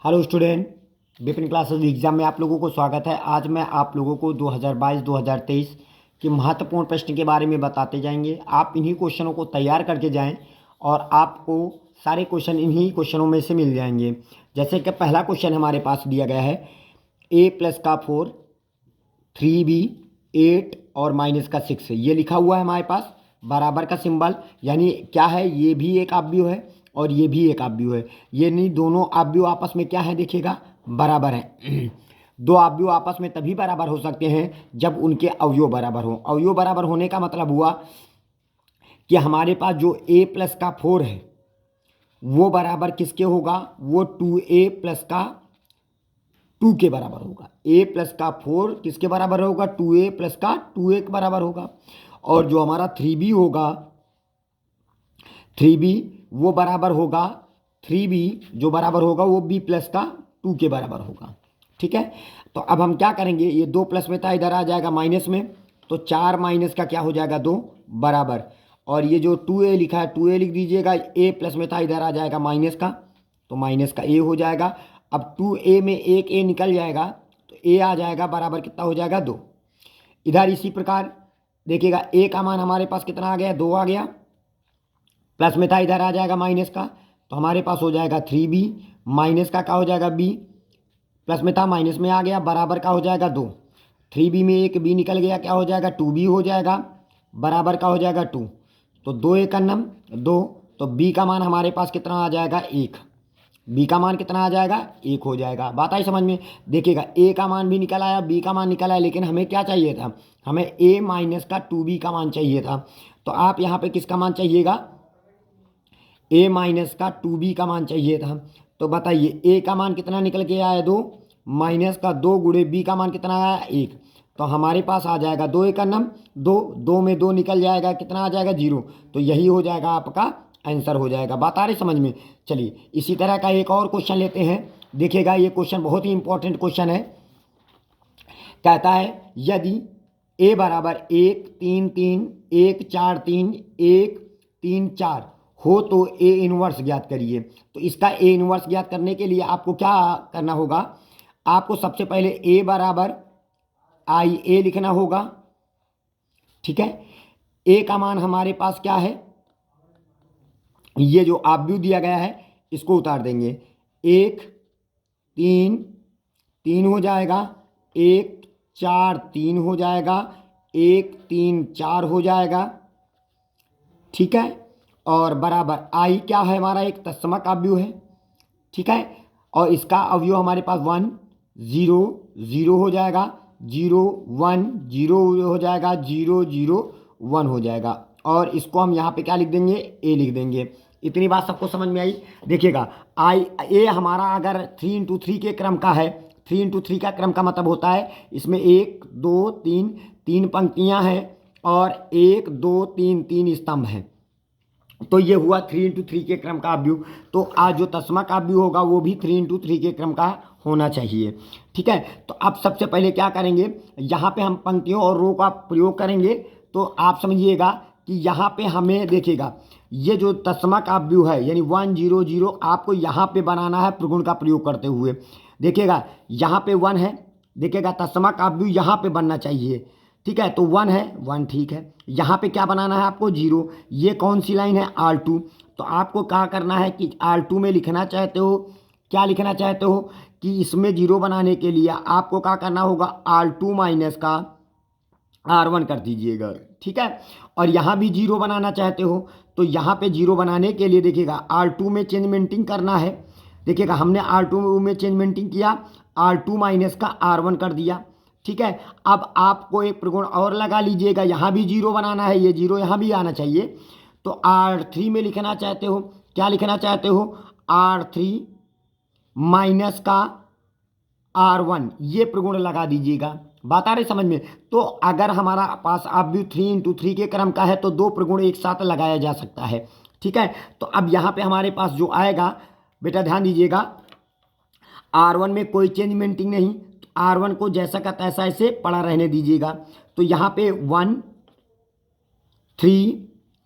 Hello student, Vipin classes exam में आप लोगों को स्वागत है। आज मैं आप लोगों को 2022-2023 के महत्वपूर्ण प्रश्न के बारे में बताते जाएंगे। आप इन्हीं क्वेश्चनों को तैयार करके जाएं और आपको सारे क्वेश्चन इन्हीं क्वेश्चनों में से मिल जाएंगे। जैसे कि पहला क्वेश्चन हमारे पास दिया गया है, a+4 3b 8 और -6 ये लिखा हुआ है हमारे पास बराबर का सिंबल, यानी क्या है, ये भी एक अवयव है और ये भी एक अवयव है। ये नहीं, दोनों अवयव आपस में क्या है, देखिएगा बराबर है। दो अवयव आपस में तभी बराबर हो सकते हैं जब उनके अवयव बराबर हो। अवयव बराबर होने का मतलब हुआ कि हमारे पास जो a+4 है वो बराबर किसके होगा, वो 2a+2 के बराबर होगा। a+4 किसके बराबर होगा, 2a+2a के बराबर होगा। और जो हमारा 3b होगा, 3b वो बराबर होगा, 3b जो बराबर होगा वो b+2 के बराबर होगा। ठीक है, तो अब हम क्या करेंगे, ये 2 प्लस में था, इधर आ जाएगा माइनस में, तो 4 माइनस का क्या हो जाएगा, 2 बराबर। और ये जो 2a लिखा है 2a लिख दीजिएगा, a प्लस में था, इधर आ जाएगा माइनस का, तो माइनस का a हो जाएगा। अब 2a में एक a निकल जाएगा तो a आ जाएगा बराबर, कितना हो जाएगा, 2। इधर इसी प्रकार देखिएगा, a का मान हमारे पास कितना आ गया, 2 आ गया। प्लस में था, इधर आ जाएगा माइनस का, तो हमारे पास हो जाएगा 3b, माइनस का क्या हो जाएगा, b, प्लस में था माइनस में आ गया, बराबर का हो जाएगा 2। 3b में एक b निकल गया, क्या हो जाएगा, 2b हो जाएगा, बराबर का हो जाएगा 2। तो 2 एक अन्नम 2, तो b का मान हमारे पास कितना आ जाएगा, 1। b का मान कितना आ जाएगा, 1 हो जाएगा। बात आई समझ में। देखिएगा a का मान भी निकल आया, b का मान निकल आया, लेकिन हमें क्या चाहिए था, हमें a माइनस का 2b का मान चाहिए था। तो आप यहाँ पे किसका मान चाहिएगा, a माइनस का 2b का मान चाहिए था। तो बताइए a का मान कितना निकल के आया, 2, माइनस का 2 गुणे b का मान कितना आया, 1। तो हमारे पास आ जाएगा 2 एक नम 2, 2 में 2 निकल जाएगा, कितना आ जाएगा, 0। तो यही हो जाएगा आपका आंसर हो जाएगा। बात आ रही समझ में। चलिए इसी तरह का एक और क्वेश्चन लेते हैं। देखिएगा ये क्वेश्चन बहुत ही इंपॉर्टेंट क्वेश्चन है। कहता है, यदि a बराबर 1 3 3 1 4 3 1 3 4 हो तो a इनवर्स ज्ञात करिए। तो इसका a इनवर्स ज्ञात करने के लिए आपको क्या करना होगा, आपको सबसे पहले a बराबर आई ए लिखना होगा। ठीक है, a का मान हमारे पास क्या है, ये जो अवयव दिया गया है इसको उतार देंगे। 1 3 3 हो जाएगा, 1 4 3 हो जाएगा, 1 3 4 हो जाएगा। ठीक है, और बराबर आई क्या है हमारा, एक तत्समक अवयव है। ठीक है, और इसका अवयव हमारे पास 1 0 0 हो जाएगा, 0 1 0 हो जाएगा, 0 0 1 हो जाएगा। और इसको हम यहाँ पे क्या लिख देंगे, ए लिख देंगे। इतनी बात सबको समझ में आई। देखिएगा आई ए हमारा अगर 3 इंटू 3 के क्रम का है, 3 इंटू 3 का क्रम का मतलब होता है इसमें 1 2 3 3 पंक्तियाँ हैं और 1 2 3 3 स्तंभ हैं। तो ये हुआ 3 इंटू 3 के क्रम का अवयव। तो आज जो तस्मक अवयव होगा वो भी 3 इंटू 3 के क्रम का होना चाहिए। ठीक है, तो अब सबसे पहले क्या करेंगे, यहाँ पे हम पंक्तियों और रो का प्रयोग करेंगे। तो आप समझिएगा कि यहाँ पे हमें देखिएगा ये जो तस्मक अवयव है यानी 1 0 0 आपको यहाँ पे बनाना है प्रगुण का प्रयोग करते हुए। देखिएगा यहाँ पे 1 है, देखिएगा तस्मक अवयव यहाँ पे बनना चाहिए। ठीक है, तो 1 है, 1 ठीक है। यहाँ पे क्या बनाना है आपको, 0। ये कौन सी लाइन है, R2। तो आपको क्या करना है कि R2 में लिखना चाहते हो, क्या लिखना चाहते हो कि इसमें 0 बनाने के लिए आपको क्या करना होगा, R2 माइनस का R1 कर दीजिएगा। ठीक है, और यहाँ भी 0 बनाना चाहते हो तो यहाँ पे 0 बनाने के लिए देखिएगा R2 में चेंजमेंटिंग करना है। देखिएगा हमने R2 में चेंजमेंटिंग किया, R2 माइनस का R1 कर दिया। ठीक है, अब आपको एक प्रगुण और लगा लीजिएगा, यहाँ भी 0 बनाना है, ये 0 यहाँ भी आना चाहिए। तो R3 में लिखना चाहते हो, क्या लिखना चाहते हो, R3 माइनस का R1, ये प्रगुण लगा दीजिएगा। बात आ रही समझ में। तो अगर हमारा पास अवयव 3 इंटू 3 के क्रम का है तो दो प्रगुण एक साथ लगाया जा सकता है। ठीक है, तो अब यहाँ पे हमारे पास जो आएगा, बेटा ध्यान दीजिएगा, R1 में कोई चेंजमेंटिंग नहीं, तो R1 को जैसा का तैसा ऐसे पड़ा रहने दीजिएगा। तो यहाँ पे 1 3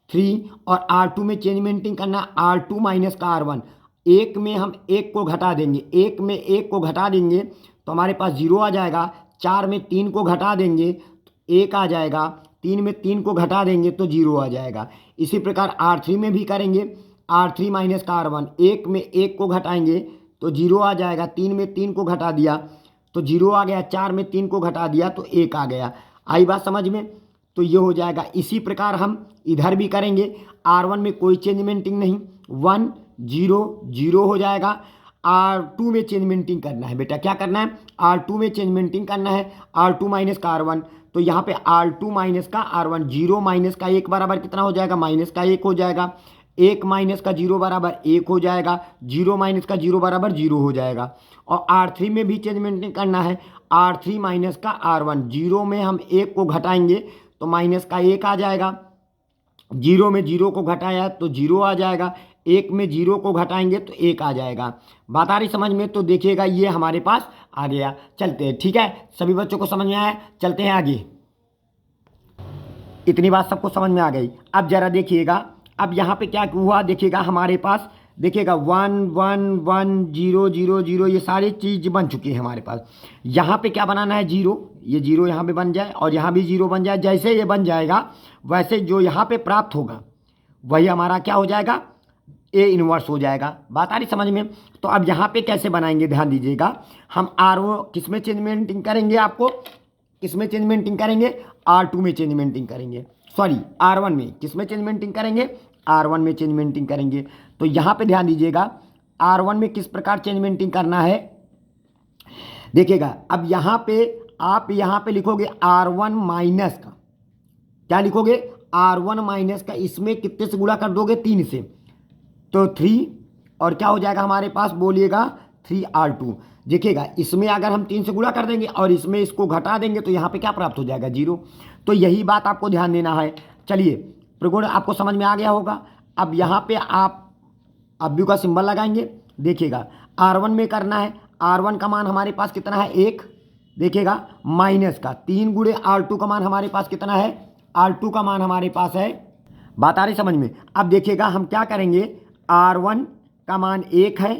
3 और R2 में चेंजमेंटिंग करना, R2 माइनस का R1। एक में हम एक को घटा देंगे, एक में एक को घटा देंगे तो हमारे पास 0 आ जाएगा। 4 में 3 को घटा देंगे तो 1 आ जाएगा। 3 में 3 को घटा देंगे तो 0 आ जाएगा। इसी प्रकार R3 में भी करेंगे, R3 माइनस का R1, एक में एक को घटाएंगे तो 0 आ जाएगा। 3 में 3 को घटा दिया तो 0 आ गया। 4 में 3 को घटा दिया तो 1 आ गया। आई बात समझ में? तो ये हो जाएगा। इसी प्रकार हम इधर भी करेंगे। R1 में कोई चेंजमेंटिंग नहीं, 1 0 0 हो जाएगा। R2 में चेंजमेंटिंग करना है बेटा, क्या करना है? R2 में चेंजमेंटिंग करना है, R2 माइनस का R1। तो यहाँ पे R2 माइनस का R1, 0 माइनस का 1 बराबर कितना हो जाएगा? माइनस का 1 हो जाएगा। 1 माइनस का 0 बराबर 1 हो जाएगा। 0 माइनस का 0 बराबर 0 हो जाएगा। और R3 में भी चेंजमेंटिंग करना है, R3 माइनस का R1, 0 में हम 1 को घटाएंगे तो माइनस का 1 आ जाएगा। 0 में 0 को घटाया तो 0 आ जाएगा। 1 में 0 को घटाएंगे तो 1 आ जाएगा। बात आ रही समझ में? तो देखिएगा ये हमारे पास आ गया। चलते हैं, ठीक है? सभी बच्चों को समझ में आया? चलते हैं आगे। इतनी बात सबको समझ में आ गई। अब जरा देखिएगा, अब यहाँ पे क्या हुआ देखिएगा हमारे पास। देखिएगा 1 1 1 0 0 0 ये सारी चीज़ बन चुकी है हमारे पास। यहाँ पे क्या बनाना है? 0। ये 0 यहाँ पे बन जाए और यहाँ भी 0 बन जाए। जैसे ये बन जाएगा वैसे जो यहाँ पे प्राप्त होगा वही हमारा क्या हो जाएगा? ए इनवर्स हो जाएगा। बात आ रही समझ में? तो अब यहाँ पे कैसे बनाएंगे ध्यान दीजिएगा। हम R किस में चेंजमेंटिंग करेंगे? आपको किस में चेंजमेंटिंग करेंगे? R2 में चेंजमेंटिंग करेंगे। सॉरी, R1 में। किस में चेंजमेंटिंग करेंगे? R1 में चेंजमेंटिंग करेंगे। तो यहाँ पे ध्यान दीजिएगा R1 में किस प्रकार चेंजमेंटिंग करना है देखिएगा। अब यहाँ पे आप यहाँ पे लिखोगे R1 माइनस का, क्या लिखोगे? R1 माइनस का, इसमें कितने से गुणा कर दोगे? 3 से, तो 3 और क्या हो जाएगा हमारे पास? बोलिएगा 3R2। देखिएगा इसमें अगर हम 3 से गुणा कर देंगे और इसमें इसको घटा देंगे तो यहाँ पे क्या प्राप्त हो जाएगा? 0। तो यही बात आपको ध्यान देना है। चलिए, प्रगुण आपको समझ में आ गया होगा। अब यहाँ पे आप अब्यू का सिंबल लगाएंगे। देखिएगा R1 में करना है। R1 का मान हमारे पास कितना है? 1। देखिएगा माइनस का 3 गुणे R2 का मान हमारे पास कितना है? R2 का मान हमारे पास है। बात आ रही समझ में? अब देखिएगा हम क्या करेंगे। R1 का मान 1 है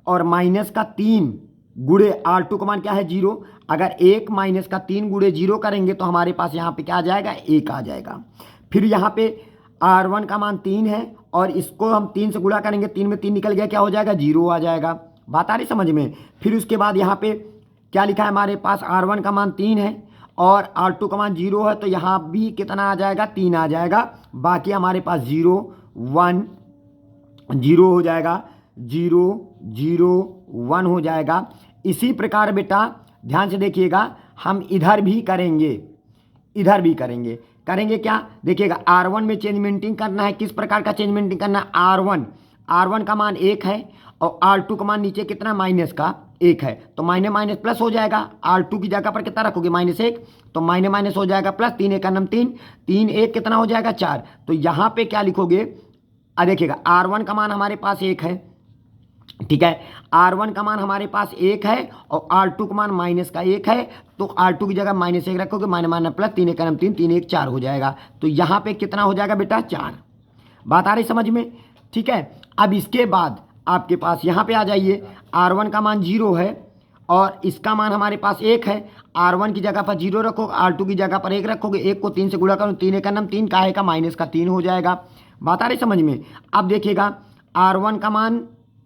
और माइनस का 3 गुणे R2 का मान क्या है? 0। अगर 1 माइनस का 3 गुणे 0 करेंगे तो हमारे पास यहाँ पे क्या आ जाएगा? 1 आ जाएगा। फिर यहाँ पे R1 का मान 3 है और इसको हम 3 से गुणा करेंगे, 3 में 3 निकल गया, क्या हो जाएगा? 0 आ जाएगा। बात आ रही समझ में? फिर उसके बाद यहाँ पे क्या लिखा है हमारे पास? R1 का मान 3 है और R2 का मान 0 है, तो यहाँ भी कितना आ जाएगा? 3 आ जाएगा। बाकी हमारे पास 0 1 0 हो जाएगा, 0 0 1 हो जाएगा। इसी प्रकार बेटा ध्यान से देखिएगा, हम इधर भी करेंगे, इधर भी करेंगे। करेंगे क्या? देखिएगा R1 में चेंजमेंटिंग करना है। किस प्रकार का चेंजमेंटिंग करना है? R1 का मान 1 है और R2 का मान नीचे कितना? माइनस का 1 है, तो माइनस माइनस प्लस हो जाएगा। R2 की जगह पर कितना रखोगे? -1, तो माइनस माइनस हो जाएगा प्लस। 3 1 3, 3 1 कितना हो जाएगा? 4। तो यहाँ पे क्या लिखोगे? देखिएगा R1 का मान हमारे पास 1 है, ठीक है? R1 का मान हमारे पास 1 है और R2 का मान माइनस का 1 है, तो R2 की जगह -1 रखोगे, माइनस माइनस प्लस, 3 1 3, 3 1 4 हो जाएगा। तो यहाँ पे कितना हो जाएगा बेटा? 4। बात आ रही समझ में? ठीक है। अब इसके बाद आपके पास यहाँ पे आ जाइए। R1 का मान 0 है और इसका मान हमारे पास 1 है। R1 की जगह पर 0 रखोगे, R2 की जगह पर 1 रखोगे। 1 को 3 से गुणा करो, 3 1 3 का है का माइनस का 3 हो जाएगा। बात आ रही समझ में? अब देखिएगा R1 का मान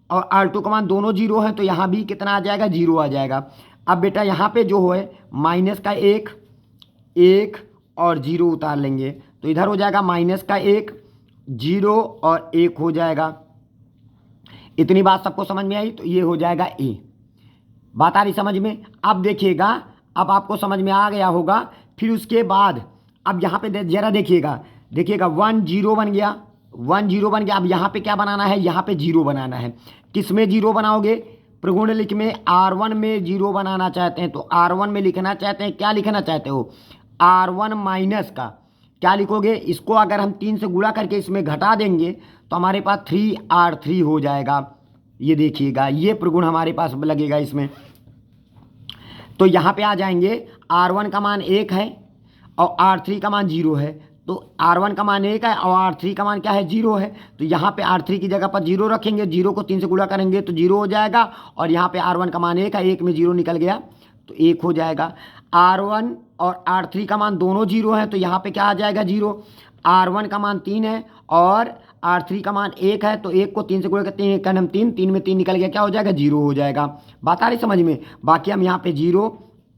और R2 का मान दोनों 0 है, तो यहाँ भी कितना आ जाएगा? 0 आ जाएगा। अब बेटा यहाँ पे जो है माइनस का 1 1 और 0 उतार लेंगे, तो इधर हो जाएगा माइनस का 1 0 और 1 हो जाएगा। इतनी बात सबको समझ में आई? तो ये हो जाएगा ए। बात आ रही समझ में? अब देखिएगा, अब आपको समझ में आ गया होगा। फिर उसके बाद अब यहाँ पे जरा देखिएगा, देखिएगा 1 0 बन गया, 1 0 बन गया। अब यहाँ पे क्या बनाना है? यहाँ पे 0 बनाना है। किस में 0 बनाओगे? प्रगुणलिक में R1 में 0 बनाना चाहते हैं, तो R1 में लिखना चाहते हैं, क्या लिखना चाहते हो? R1 माइनस का क्या लिखोगे? इसको अगर हम 3 से गुणा करके इसमें घटा देंगे तो हमारे पास 3R3 हो जाएगा। ये देखिएगा, ये प्रगुण हमारे पास लगेगा इसमें। तो यहाँ पे आ जाएंगे, R1 का मान 1 है और R3 का मान 0 है, तो R1 का मान 1 है और R3 का मान क्या है 0 है। तो यहाँ पे R3 की जगह पर 0 रखेंगे, 0 को 3 से गुणा करेंगे तो 0 हो जाएगा। और यहाँ पे R1 का मान 1 है, 1 में 0 निकल गया तो 1 हो जाएगा। R1 और R3 का मान दोनों 0 है तो यहाँ पे क्या आ जाएगा 0। R1 का मान 3 है और R3 का मान 1 है, तो 1 को 3 से गुणा करते हैं, 1 का नाम 3, 3 में 3 निकल गया, क्या हो जाएगा 0 हो जाएगा। बात आ रही समझ में। बाकी हम यहाँ पे 0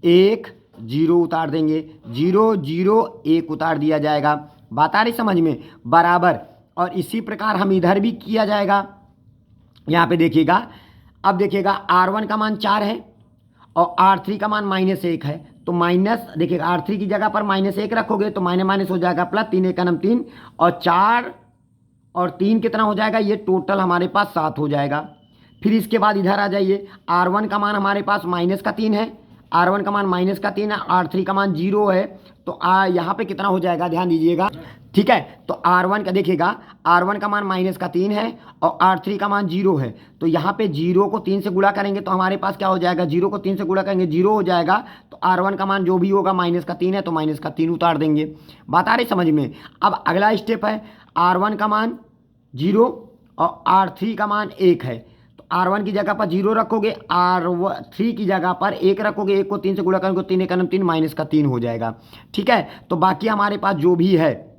1 0 उतार देंगे, 0 0 1 उतार दिया जाएगा। बात आ रही समझ में। बराबर। और इसी प्रकार हम इधर भी किया जाएगा। यहाँ पे देखिएगा, अब देखिएगा R1 का मान 4 है और R3 का मान -1 है, तो माइनस देखिएगा R3 की जगह पर -1 रखोगे तो माइनस माइनस हो जाएगा प्लस, 3 1 का नाम 3 और 4 और 3 कितना हो जाएगा, ये टोटल हमारे पास 7 हो जाएगा। फिर इसके बाद इधर आ जाइए, R1 का मान हमारे पास -3 है, R1 का मान -3 है, R3 का मान 0 है, तो यहाँ पे कितना हो जाएगा ध्यान दीजिएगा। ठीक है, तो R1 का देखिएगा, R1 का मान -3 है और R3 का मान 0 है, तो यहाँ पे 0 को 3 से गुणा करेंगे तो हमारे पास क्या हो जाएगा, 0 को 3 से गुणा करेंगे 0 हो जाएगा। तो R1 का मान जो भी होगा -3 है तो -3 उतार देंगे। बात आ रही समझ में। अब अगला स्टेप है, R1 का मान 0 और R3 का मान 1 है, तो R1 की जगह पर 0 रखोगे, R3 की जगह पर 1 रखोगे, 1 को 3 से गुणा करोगे 3 1 3 -3 हो जाएगा। ठीक है, तो बाकी हमारे पास जो भी है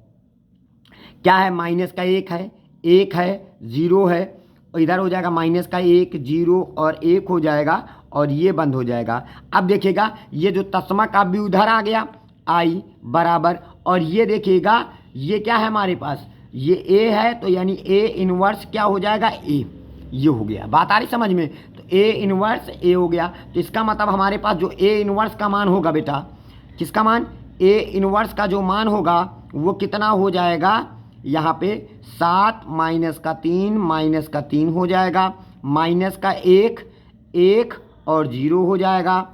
क्या है, -1 है, 1 है, 0 है, और इधर हो जाएगा -1 0 और 1 हो जाएगा और ये बंद हो जाएगा। अब देखिएगा ये जो तस्मा का भी उधर आ गया I बराबर, और ये देखिएगा ये क्या है हमारे पास, ये A है, तो यानी A इनवर्स क्या हो जाएगा A, ये हो गया। बात आ रही समझ में। तो A इनवर्स A हो गया, तो इसका मतलब हमारे पास जो A इनवर्स का मान होगा बेटा, किसका मान, A इनवर्स का जो मान होगा वो कितना हो जाएगा, यहाँ पे 7 -3 हो जाएगा, -1 1 और 0 हो जाएगा,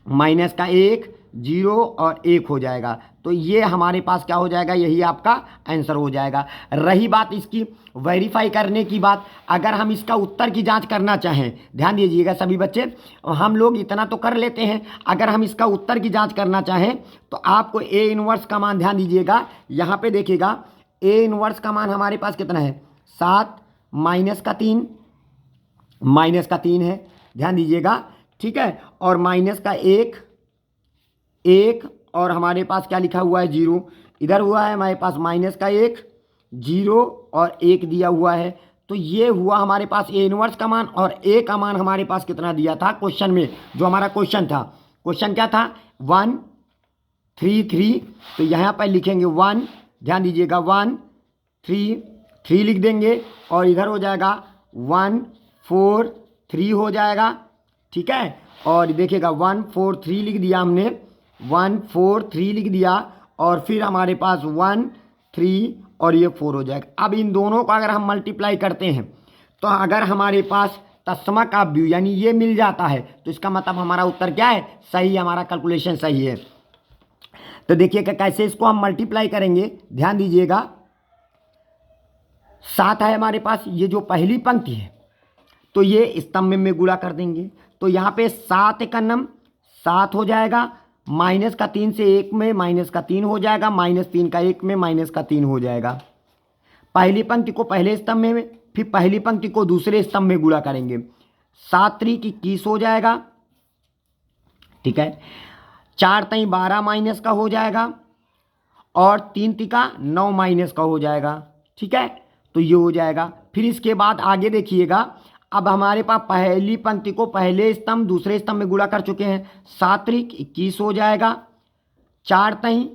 -1 0 और 1 हो जाएगा। तो ये हमारे पास क्या हो जाएगा, यही आपका आंसर हो जाएगा। रही बात इसकी वेरीफाई करने की बात, अगर हम इसका उत्तर की जांच करना चाहें, ध्यान दीजिएगा सभी बच्चे, हम लोग इतना तो कर लेते हैं, अगर हम इसका उत्तर की जांच करना चाहें तो आपको A इनवर्स का मान ध्यान दीजिएगा, यहाँ पे देखिएगा A इनवर्स का मान हमारे पास कितना है, 7 -3 है, ध्यान दीजिएगा। ठीक है, और -1 1 और हमारे पास क्या लिखा हुआ है 0, इधर हुआ है हमारे पास -1 0 और 1 दिया हुआ है। तो ये हुआ हमारे पास A इनवर्स का मान, और A का मान हमारे पास कितना दिया था क्वेश्चन में, जो हमारा क्वेश्चन था, क्वेश्चन क्या था 1 3 3, तो यहाँ पर लिखेंगे 1, ध्यान दीजिएगा 1 3 3 लिख देंगे, और इधर हो जाएगा 1 4 3 हो जाएगा। ठीक है, और देखिएगा 1 4 3 लिख दिया हमने, 1 4 3 लिख दिया, और फिर हमारे पास 1 3 और ये 4 हो जाएगा। अब इन दोनों को अगर हम मल्टीप्लाई करते हैं तो अगर हमारे पास तस्मा का व्यू यानी ये मिल जाता है तो इसका मतलब हमारा उत्तर क्या है, सही, हमारा कैलकुलेशन सही है। तो देखिएगा कैसे इसको हम मल्टीप्लाई करेंगे, ध्यान दीजिएगा। 7 है हमारे पास, ये जो पहली पंक्ति है तो ये स्तंभ में गुणा कर देंगे, तो यहाँ पे 7 का नम 7 हो जाएगा, -3 से 1 में -3 हो जाएगा, -3 का 1 में -3 हो जाएगा। पहली पंक्ति को पहले स्तंभ में, फिर पहली पंक्ति को दूसरे स्तंभ में गुणा करेंगे, 7 3 21 हो जाएगा। ठीक है, 4 3 12 माइनस का हो जाएगा, और 3 3 9 माइनस का हो जाएगा। ठीक है, तो ये हो जाएगा। फिर इसके बाद आगे देखिएगा, अब हमारे पास पहली पंक्ति को पहले स्तंभ दूसरे स्तंभ में गुणा कर चुके हैं, 7 3 21 हो जाएगा, 4 3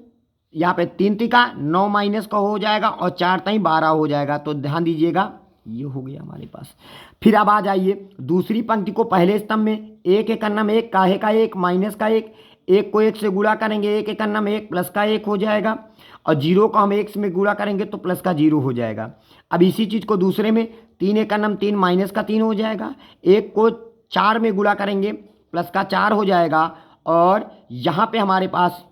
यहाँ पे 3 3 9 माइनस का हो जाएगा, और 4 3 12 हो जाएगा। तो ध्यान दीजिएगा ये हो गया हमारे पास। फिर अब आ जाइए दूसरी पंक्ति को पहले स्तंभ में, 1 1 अन्नम 1 काहे का 1 माइनस का 1, 1 को 1 से गुणा करेंगे, 1 1 अन्नम 1 प्लस का 1 हो जाएगा, और 0 को हम 1 में गुणा करेंगे तो प्लस का 0 हो जाएगा। अब इसी चीज़ को दूसरे में, 3 1 अन्नम 3 माइनस का 3 हो जाएगा, 1 को 4 में गुणा करेंगे प्लस का 4 हो जाएगा, और यहाँ पे हमारे पास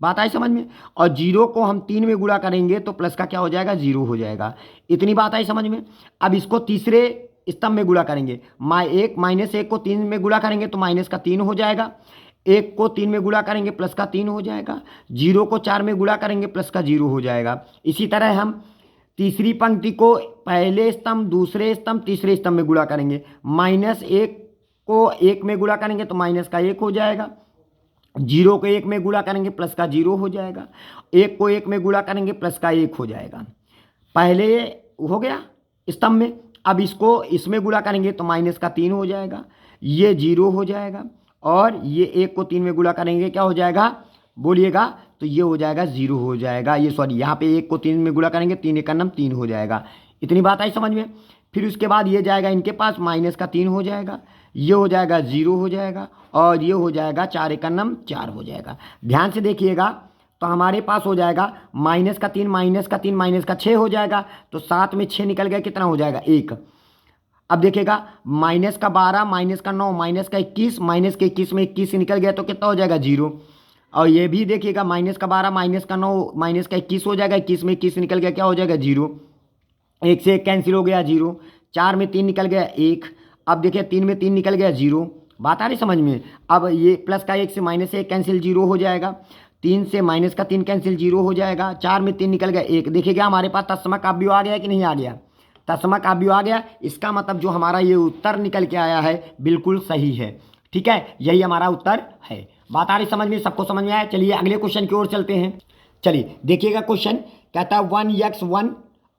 बात आई समझ में, और 0 को हम 3 में गुणा करेंगे तो प्लस का क्या हो जाएगा 0 हो जाएगा। इतनी बात आई समझ में। अब इसको तीसरे स्तंभ में गुणा करेंगे, -1 को 3 में गुणा करेंगे तो -3 हो जाएगा, 1 को 3 में गुणा करेंगे प्लस का 3 हो जाएगा, 0 को 4 में गुणा करेंगे प्लस का 0 हो जाएगा। इसी तरह हम तीसरी पंक्ति को पहले स्तंभ, दूसरे स्तंभ, तीसरे स्तंभ में गुणा करेंगे। -1 को 1 में गुणा करेंगे तो माइनस का 1 हो जाएगा, 0 को 1 में गुणा करेंगे प्लस का 0 हो जाएगा, 1 को 1 में गुणा करेंगे प्लस का 1 हो जाएगा। पहले हो गया स्तंभ में, अब इसको इसमें गुणा करेंगे तो माइनस का 3 हो जाएगा, ये 0 हो जाएगा, और ये 1 को 3 में गुणा करेंगे क्या हो जाएगा बोलिएगा, तो ये हो जाएगा 0 हो जाएगा। ये सॉरी यहाँ पे 1 को 3 में गुणा करेंगे 3 1 का नाम 3 हो जाएगा। इतनी बात आई समझ में। फिर उसके बाद ये जाएगा इनके पास, माइनस का 3 हो जाएगा, ये हो जाएगा 0 हो जाएगा, और ये हो जाएगा 4 1 का नाम 4 हो जाएगा। ध्यान से देखिएगा तो हमारे पास हो जाएगा माइनस का 3 माइनस का 3 माइनस का 6 हो जाएगा, तो 7 में 6 निकल गया, कितना हो जाएगा 1। अब देखिएगा माइनस का 12 माइनस का 9 माइनस का 21, माइनस के 21 में 21 निकल गया तो कितना हो जाएगा 0। और ये भी देखिएगा माइनस का 12 माइनस का 9 माइनस का 21 हो जाएगा, 21 में 21 निकल गया क्या हो जाएगा 0। 1 से 1 कैंसिल हो गया 0, 4 में 3 निकल गया 1, अब देखिए 3 में 3 निकल गया 0। बात आ रही समझ में। अब ये प्लस का 1 से माइनस 1 कैंसिल 0 हो जाएगा, 3 से माइनस का 3 कैंसिल 0 हो जाएगा, 4 में 3 निकल गया 1। देखिएगा हमारे पास तत्सम काव्य आ गया कि नहीं आ गया, तत्सम काव्य आ गया। इसका मतलब जो हमारा ये उत्तर निकल के आया है बिल्कुल सही है। ठीक है, यही हमारा उत्तर है। बात आ रही समझ में, सबको समझ में आया। चलिए अगले क्वेश्चन की ओर चलते हैं। चलिए देखिएगा क्वेश्चन कहता है 1x1,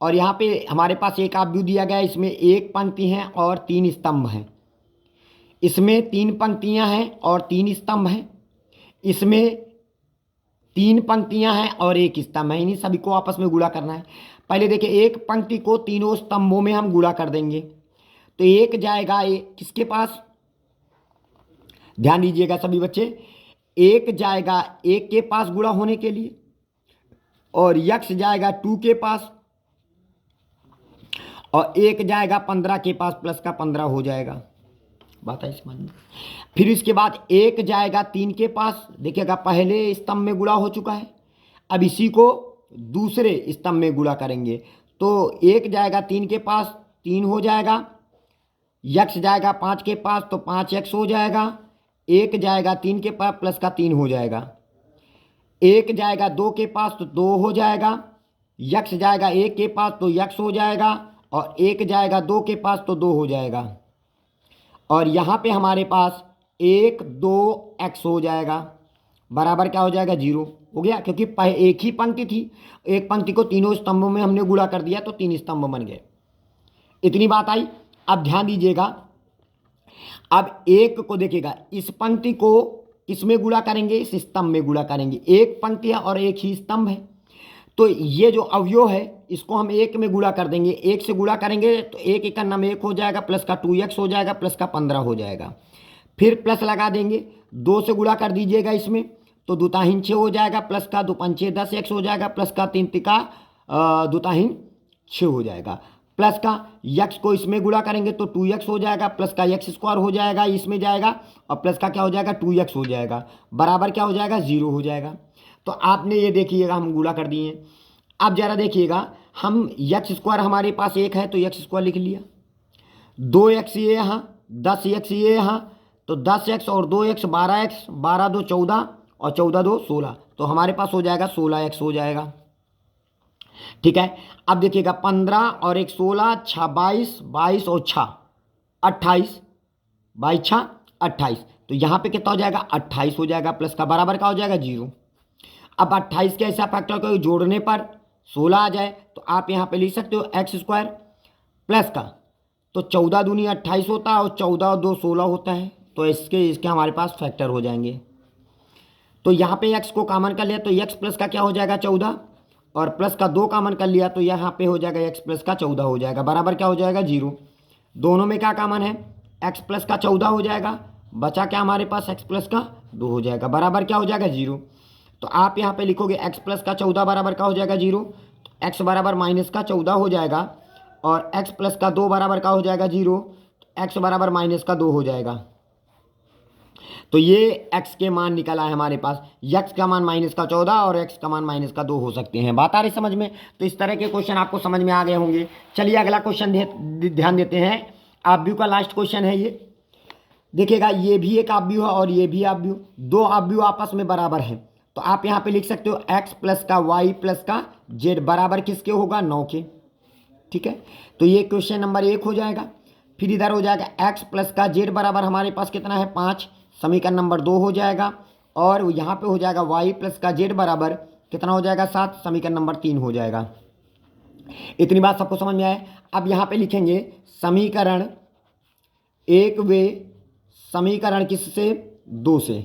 और यहाँ पे हमारे पास एक आव्यूह दिया गया है, इसमें एक पंक्ति है और 3 स्तंभ हैं। इसमें 3 पंक्तियां हैं और 3 स्तंभ हैं। इसमें 3 पंक्तियां हैं और 1 स्तंभ है। इन्हीं सभी को आपस में गुणा करना है। पहले देखिए एक पंक्ति को तीनों स्तंभों में हम गुणा कर देंगे, तो एक जाएगा किसके पास, ध्यान दीजिएगा सभी बच्चे, एक जाएगा 1 के पास गुणा होने के लिए, और यक्ष जाएगा 2 के पास, और 1 जाएगा 15 के पास, प्लस का 15 हो जाएगा। बात है समझ में। फिर इसके बाद 1 जाएगा 3 के पास, देखिएगा पहले स्तंभ में गुणा हो चुका है, अब इसी को दूसरे स्तंभ में गुणा करेंगे, तो 1 जाएगा 3 के पास, 3 हो जाएगा, यक्ष जाएगा 5 के पास तो 5x हो जाएगा, 1 जाएगा 3 के पास प्लस का 3 हो जाएगा, 1 जाएगा 2 के पास तो 2 हो जाएगा, यक्ष जाएगा 1 के पास तो यक्ष हो जाएगा, और 1 जाएगा 2 के पास तो 2 हो जाएगा, और यहाँ पे हमारे पास 1 2x हो जाएगा, बराबर क्या हो जाएगा 0 हो गया, क्योंकि एक ही पंक्ति थी, एक पंक्ति को तीनों स्तंभों में हमने गुणा कर दिया तो 3 स्तंभ बन गए। इतनी बात आई। अब ध्यान दीजिएगा, अब 1 को देखिएगा, इस पंक्ति को किसमें गुणा करेंगे, इस स्तंभ में गुणा करेंगे। एक पंक्ति है और एक ही स्तंभ है, तो ये जो अवयव है इसको हम 1 में गुणा कर देंगे। 1 से गुणा करेंगे तो 1 1 का नाम 1 हो जाएगा, प्लस का 2x हो जाएगा, प्लस का 15 हो जाएगा। फिर प्लस लगा देंगे, 2 से गुणा कर दीजिएगा इसमें, तो 2 ताहीन 6 हो जाएगा, प्लस का 2 5 6 10x हो जाएगा, प्लस का 3 तिका 2 ताहीन 6 हो जाएगा, प्लस का यक्स को इसमें गुणा करेंगे तो 2x हो जाएगा, प्लस का x स्क्वायर हो जाएगा, इसमें जाएगा, और प्लस का क्या हो जाएगा 2x हो जाएगा, बराबर क्या हो जाएगा 0 हो जाएगा। तो आपने ये देखिएगा हम गुणा कर दिए। अब जरा देखिएगा, हम x स्क्वायर हमारे पास 1 है तो x स्क्वायर लिख लिया, 2x ये यहाँ, 10x ये यहाँ, तो 10x और 2x 12x, 12 2 14 और 14 2 16, तो हमारे पास हो जाएगा 16x हो जाएगा। ठीक है, अब देखिएगा 15 और 1 16 6 22, 22 और 6 28, 22 6 28, तो यहाँ पे कितना हो जाएगा 28 हो जाएगा, प्लस का बराबर क्या हो जाएगा 0। अब 28 के ऐसा फैक्टर को जोड़ने पर 16 आ जाए तो आप यहाँ पे लिख सकते हो x स्क्वायर, प्लस का तो 14 दूनी 28 होता है और 14 और 2 16 होता है, तो इसके हमारे पास फैक्टर हो जाएंगे। तो यहाँ पे x को कॉमन कर लिया तो x प्लस का क्या हो जाएगा 14, और प्लस का 2 कॉमन कर लिया तो यहाँ पे हो जाएगा x प्लस का 14 हो जाएगा, बराबर क्या हो जाएगा 0। दोनों में क्या कॉमन है, x प्लस का 14 हो जाएगा, बचा क्या हमारे पास x प्लस का 2 हो जाएगा, बराबर क्या हो जाएगा 0। तो आप यहाँ पे लिखोगे x प्लस का 14 बराबर क्या हो जाएगा 0, x बराबर माइनस का 14 हो जाएगा, और x प्लस का 2 बराबर क्या हो जाएगा 0, x बराबर माइनस का 2 हो जाएगा। तो ये x के मान निकला है हमारे पास, x का मान माइनस का 14 और x का मान माइनस का 2 हो सकते हैं। बात आ रही समझ में। तो इस तरह के क्वेश्चन आपको समझ में आ गए होंगे। चलिए अगला क्वेश्चन ध्यान देते हैं, आप व्यू का लास्ट क्वेश्चन है ये। देखिएगा ये भी एक आव्यूह है और ये भी आव्यूह, दो आव्यूह आपस में बराबर हैं, तो आप यहाँ पे लिख सकते हो x प्लस का y प्लस का z बराबर किसके होगा, 9 के। ठीक है, तो ये क्वेश्चन नंबर 1 हो जाएगा। फिर इधर हो जाएगा x प्लस का z बराबर हमारे पास कितना है, 5, समीकरण नंबर 2 हो जाएगा। और यहाँ पे हो जाएगा y प्लस का z बराबर कितना हो जाएगा, 7, समीकरण नंबर 3 हो जाएगा। इतनी बात सबको समझ में आए। अब यहाँ पे लिखेंगे समीकरण 1 वे समीकरण किससे, 2 से।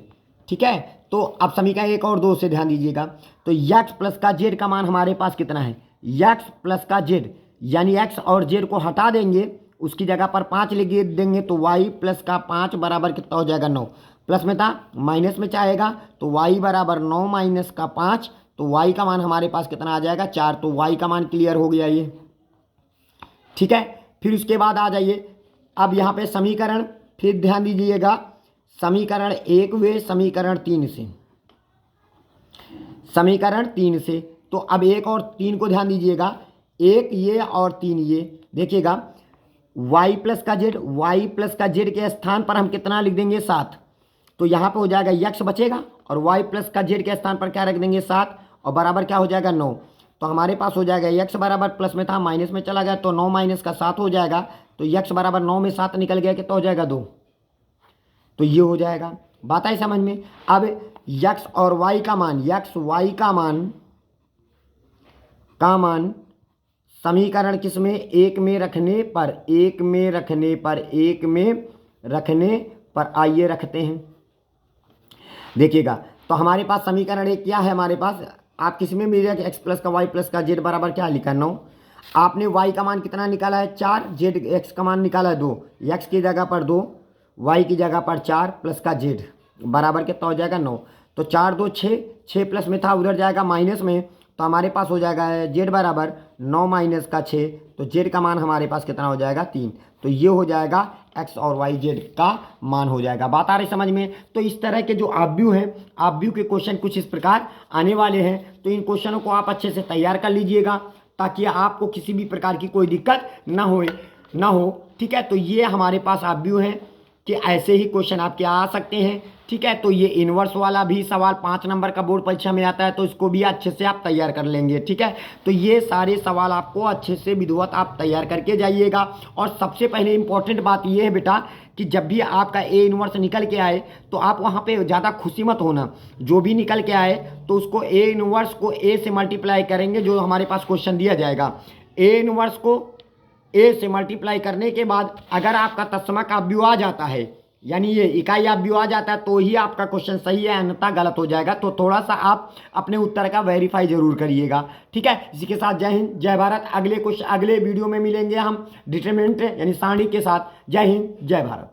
ठीक है, तो अब समीकरण 1 और 2 से ध्यान दीजिएगा। तो x प्लस का z का मान हमारे पास कितना है, x प्लस का z, यानी x और z को हटा देंगे, उसकी जगह पर 5 लिख देंगे, तो y प्लस का 5 बराबर कितना हो जाएगा, 9। प्लस में था माइनस में चाहेगा तो y बराबर 9 माइनस का 5, तो y का मान हमारे पास कितना आ जाएगा, 4। तो y का मान क्लियर हो गया ये। ठीक है, फिर उसके बाद आ जाइए अब यहाँ पे समीकरण, फिर ध्यान दीजिएगा समीकरण 1 वे समीकरण 3 से, समीकरण 3 से। तो अब 1 और 3 को ध्यान दीजिएगा, 1 ये और 3 ये। देखिएगा y प्लस का z, y प्लस का z के स्थान पर हम कितना लिख देंगे, 7। तो यहाँ पे हो जाएगा x बचेगा और y प्लस का z के स्थान पर क्या रख देंगे, 7, और बराबर क्या हो जाएगा, 9। तो हमारे पास हो जाएगा x बराबर, प्लस में था माइनस में चला गया तो 9 माइनस का 7 हो जाएगा। तो x बराबर 9 में 7 निकल गया, कितना हो जाएगा, 2। तो ये हो जाएगा, बात आई समझ में। अब x और y का मान, x y का मान समीकरण किस में, 1 में रखने पर, 1 में रखने पर, 1 में रखने पर आइए रखते हैं। देखिएगा तो हमारे पास समीकरण 1 क्या है, हमारे पास आप किस में मिलेगा, x प्लस का y प्लस का z बराबर क्या लिखा, 9। आपने y का मान कितना निकाला है, 4, z x का मान निकाला है 2, x की जगह पर 2, y की जगह पर 4 प्लस का z बराबर कितना हो जाएगा, 9। तो 4 2 6, 6 प्लस में था उधर जाएगा माइनस में, तो हमारे पास हो जाएगा z बराबर 9 माइनस का 6, तो z का मान हमारे पास कितना हो जाएगा, 3। तो ये हो जाएगा x और y z का मान हो जाएगा। बात आ रही समझ में। तो इस तरह के जो आव्यूह हैं, आव्यूह के क्वेश्चन कुछ इस प्रकार आने वाले हैं, तो इन क्वेश्चनों को आप अच्छे से तैयार कर लीजिएगा ताकि आपको किसी भी प्रकार की कोई दिक्कत ना हो। ठीक है, तो ये हमारे पास आव्यूह हैं कि ऐसे ही क्वेश्चन आपके आ सकते हैं। ठीक है, तो ये इन्वर्स वाला भी सवाल 5 नंबर का बोर्ड परीक्षा में आता है, तो इसको भी अच्छे से आप तैयार कर लेंगे। ठीक है, तो ये सारे सवाल आपको अच्छे से विधिवत आप तैयार करके जाइएगा। और सबसे पहले इंपॉर्टेंट बात ये है बेटा कि जब भी आपका ए इन्वर्स निकल के आए तो आप वहाँ पे ज़्यादा खुशी मत होना। जो भी निकल के आए तो उसको ए इन्वर्स को ए से मल्टीप्लाई करेंगे, जो हमारे पास क्वेश्चन दिया जाएगा। ए इन्वर्स को ए से मल्टीप्लाई करने के बाद अगर आपका तत्समक आव्यूह आ जाता है, यानी ये इकाई आव्यूह आ जाता है, तो ही आपका क्वेश्चन सही है, अन्यथा गलत हो जाएगा। तो थोड़ा सा आप अपने उत्तर का वेरीफाई जरूर करिएगा। ठीक है, इसी के साथ जय हिंद जय भारत। अगले वीडियो में मिलेंगे हम डिटरमिनेंट यानी सारणी के साथ। जय हिंद जय भारत।